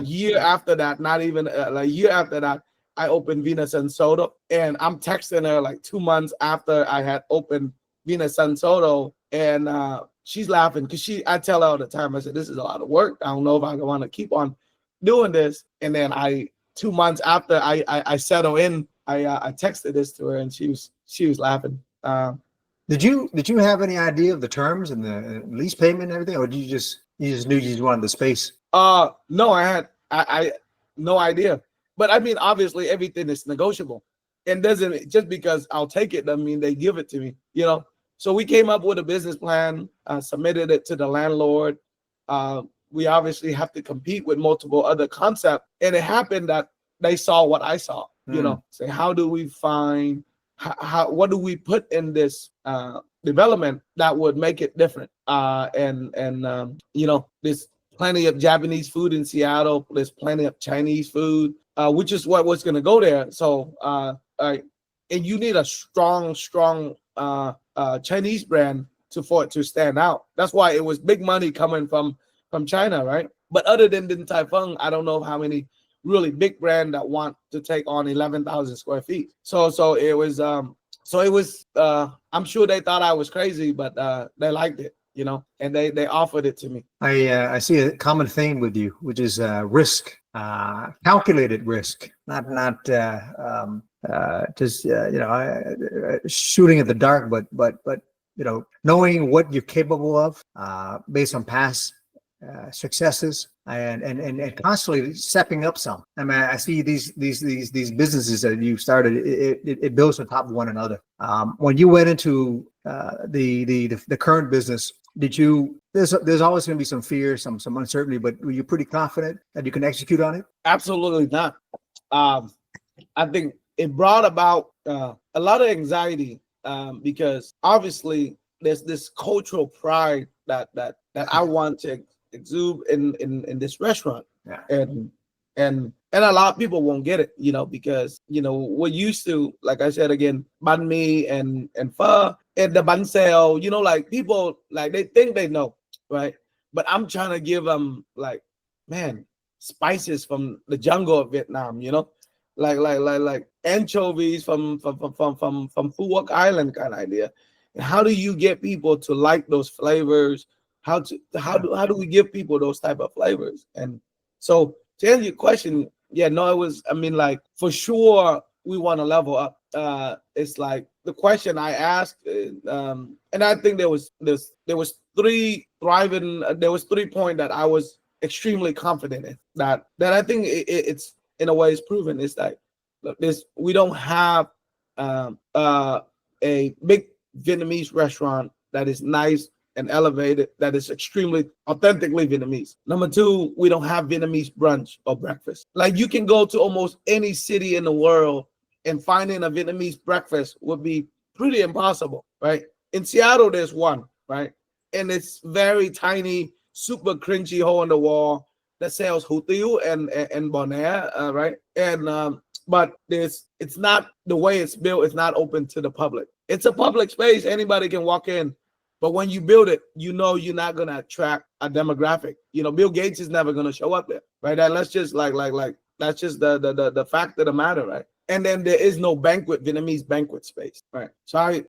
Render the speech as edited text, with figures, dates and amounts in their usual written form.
year after that, not even like a year after that, I opened Venus and Soto, and I'm texting her like 2 months after I had opened Venus and Soto, and she's laughing because I tell her all the time, I said, this is a lot of work. I don't know if I want to keep on doing this. And then 2 months after I settle in, I texted this to her, and she was laughing. Did you have any idea of the terms and the lease payment and everything, or did you just knew you just wanted the space? No, I no idea. But I mean, obviously everything is negotiable. And doesn't just because I'll take it doesn't mean they give it to me, you know. So we came up with a business plan, submitted it to the landlord. We obviously have to compete with multiple other concepts. And it happened that they saw what I saw, you know, say, how do we find what do we put in this development that would make it different? You know, there's plenty of Japanese food in Seattle. There's plenty of Chinese food, which is what's going to go there. So, and you need a strong Chinese brand for it to stand out. That's why it was big money coming from China, right? But other than Din Tai Fung, I don't know how many really big brand that want to take on 11,000 square feet. So it was I'm sure they thought I was crazy, but they liked it, you know, and they offered it to me. I see a common theme with you, which is risk, calculated risk, not just you know, shooting at the dark, but you know, knowing what you're capable of based on past successes and constantly stepping up some. I mean, I see these businesses that you started, it builds on top of one another. When you went into the current business, did you, there's always going to be some fear, some uncertainty, but were you pretty confident that you can execute on it? Absolutely not. I think it brought about a lot of anxiety because obviously there's this cultural pride that I want to exude in this restaurant. Yeah. And a lot of people won't get it, you know, because, you know, we're used to, like I said again, banh mi and pho and the bánh xèo, you know, like people, like they think they know, right? But I'm trying to give them like, man, spices from the jungle of Vietnam, you know, like anchovies from Phu Quoc Island kind of idea. And how do you get people to like those flavors? How do we give people those type of flavors? And so to answer your question, yeah, no, it was, I mean, like for sure we want to level up. It's like the question I asked, and I think there was 3 points that I was extremely confident in that I think it's in a way it's proven. It's like, look, we don't have a big Vietnamese restaurant that is nice and elevated, that is extremely authentically Vietnamese. Number 2, we don't have Vietnamese brunch or breakfast. Like you can go to almost any city in the world and finding a Vietnamese breakfast would be pretty impossible, right? In Seattle, there's one, right? And it's very tiny, super cringy hole in the wall that sells hủ tiếu and bò né, right? And but it's not the way it's built. It's not open to the public. It's a public space. Anybody can walk in. But when you build it, you know you're not gonna attract a demographic. You know, Bill Gates is never gonna show up there, right? And let's just like that's just the fact of the matter, right? And then there is no Vietnamese banquet space, right? So